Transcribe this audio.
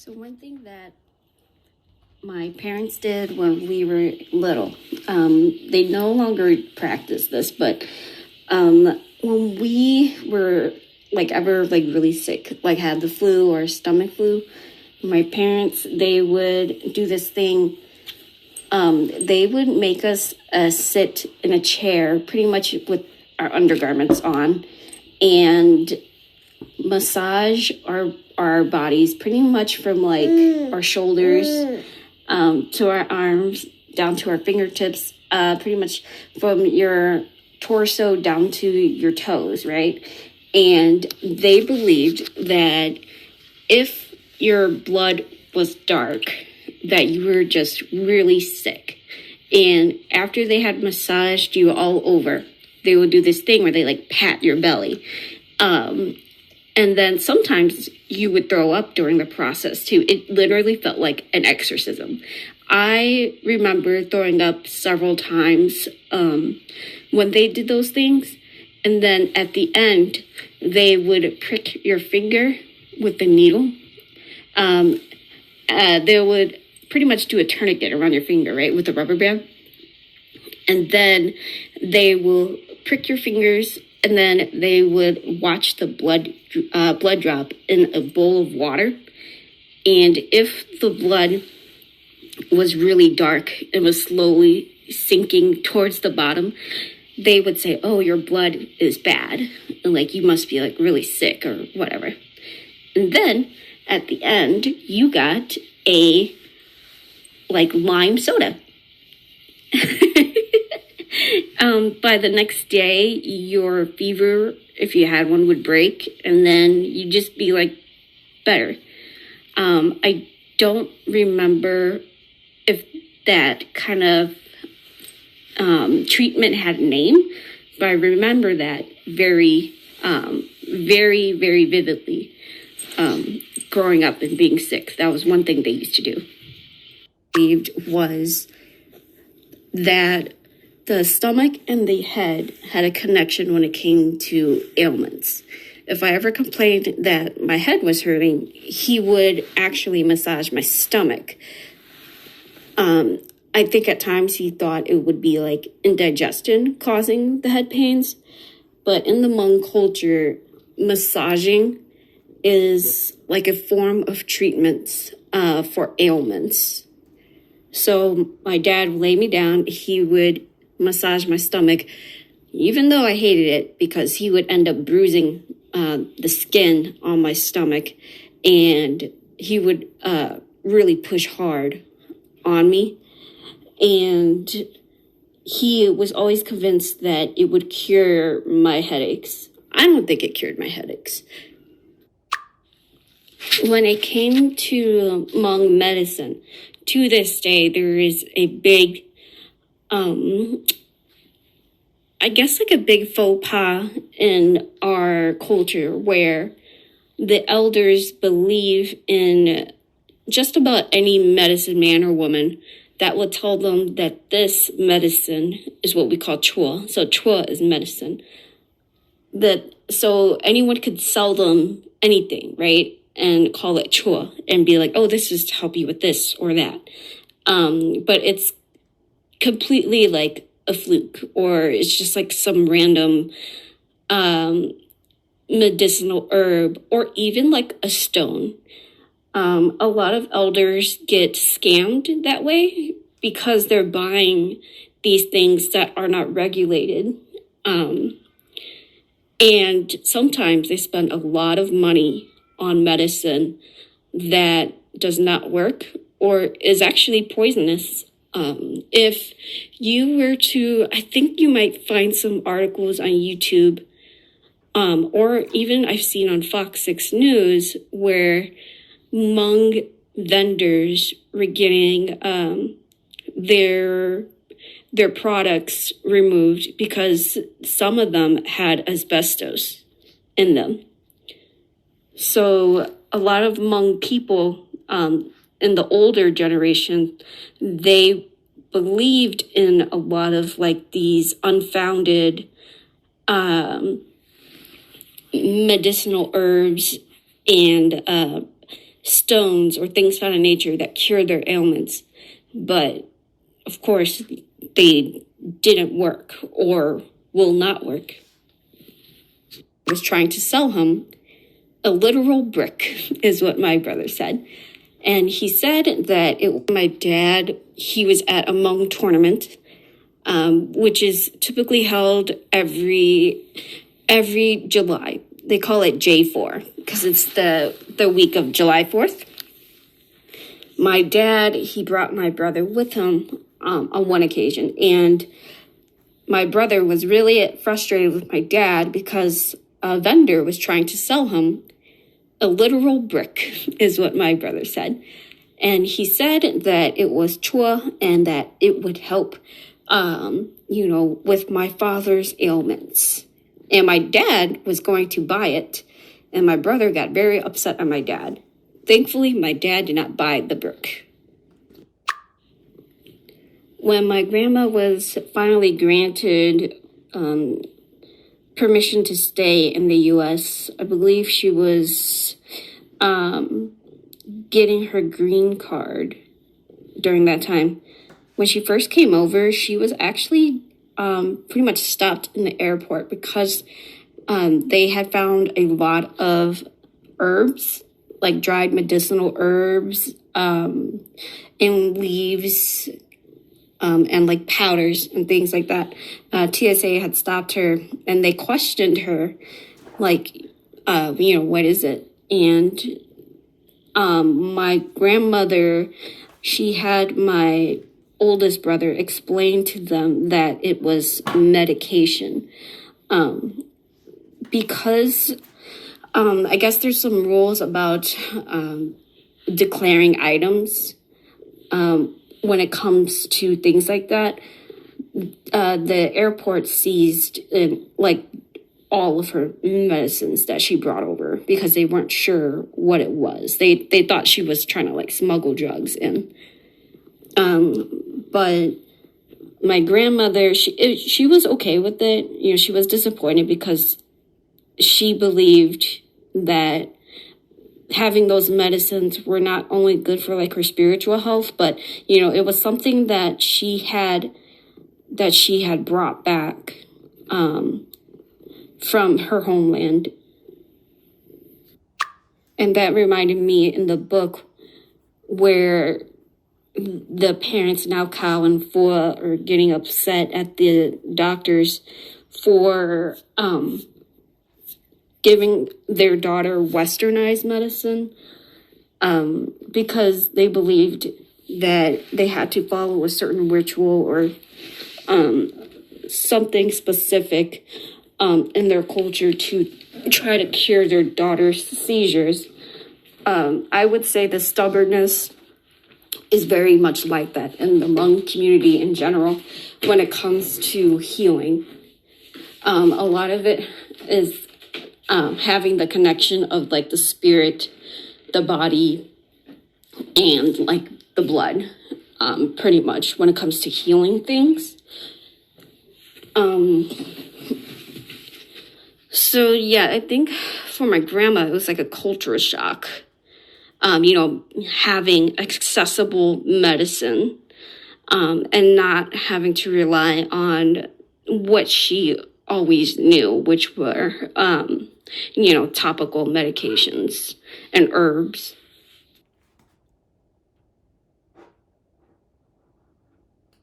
So one thing that my parents did when we were little, they no longer practice this, but when we were ever really sick, like had the flu or stomach flu, my parents, they would do this thing. They would make us sit in a chair pretty much with our undergarments on and massage our bodies pretty much from our shoulders to our arms down to our fingertips, pretty much from your torso down to your toes, right? And they believed that if your blood was dark, that you were just really sick. And after they had massaged you all over, they would do this thing where they pat your belly. And then sometimes you would throw up during the process too. It literally felt like an exorcism. I remember throwing up several times when they did those things. And then at the end, they would prick your finger with the needle. They would pretty much do a tourniquet around your finger, right, with a rubber band. And then they will prick your fingers, and then they would watch the blood drop in a bowl of water. And if the blood was really dark and was slowly sinking towards the bottom, they would say, oh, your blood is bad. And you must be really sick or whatever. And then at the end, you got a lime soda. By the next day, your fever, if you had one, would break, and then you'd just be better. I don't remember if that kind of treatment had a name, but I remember that very, very vividly. Growing up and being sick, that was one thing they used to do. Believed was that the stomach and the head had a connection when it came to ailments. If I ever complained that my head was hurting, he would actually massage my stomach. I think at times he thought it would be indigestion causing the head pains. But in the Hmong culture, massaging is a form of treatment for ailments. So my dad would lay me down. He would massage my stomach, even though I hated it, because he would end up bruising the skin on my stomach, and he would really push hard on me. And he was always convinced that it would cure my headaches. I don't think it cured my headaches. When it came to Hmong medicine, to this day, there is a big, I guess a big faux pas in our culture where the elders believe in just about any medicine man or woman that will tell them that this medicine is what we call chua. So chua is medicine. So anyone could sell them anything, right? And call it chua and be like, oh, this is to help you with this or that. But it's completely a fluke, or it's just some random medicinal herb, or even a stone. A lot of elders get scammed that way because they're buying these things that are not regulated. And sometimes they spend a lot of money on medicine that does not work or is actually poisonous. If you were to, I think you might find some articles on YouTube, or even I've seen on Fox 6 News, where Hmong vendors were getting their products removed because some of them had asbestos in them. So a lot of Hmong people in the older generation, they believed in a lot of these unfounded medicinal herbs and stones or things found in nature that cure their ailments. But of course, they didn't work or will not work. I was trying to sell him a literal brick, is what my brother said. And he said that my dad, he was at a Hmong tournament, which is typically held every July. They call it J4 because it's the week of July 4th. My dad, he brought my brother with him on one occasion. And my brother was really frustrated with my dad because a vendor was trying to sell him a literal brick, is what my brother said. And he said that it was chua and that it would help, with my father's ailments. And my dad was going to buy it. And my brother got very upset at my dad. Thankfully, my dad did not buy the brick. When my grandma was finally granted permission to stay in the U.S., I believe she was getting her green card during that time. When she first came over, she was actually pretty much stopped in the airport because they had found a lot of herbs, like dried medicinal herbs and leaves and like powders and things like that. TSA had stopped her and they questioned her, like, what is it? And my grandmother, she had my oldest brother explain to them that it was medication. Because I guess there's some rules about declaring items when it comes to things like that. The airport seized all of her medicines that she brought over because they weren't sure what it was. They thought she was trying to smuggle drugs in. But my grandmother, she was okay with it. She was disappointed because she believed that having those medicines were not only good for her spiritual health, but it was something that she had brought back from her homeland. And that reminded me in the book where the parents now Kyle and Fua are getting upset at the doctors for giving their daughter westernized medicine because they believed that they had to follow a certain ritual or something specific in their culture to try to cure their daughter's seizures. I would say the stubbornness is very much like that in the Hmong community in general when it comes to healing. A lot of it is having the connection of the spirit, the body, and the blood, pretty much when it comes to healing things. So yeah, I think for my grandma, it was a cultural shock. Having accessible medicine and not having to rely on what she always knew, which were, topical medications and herbs.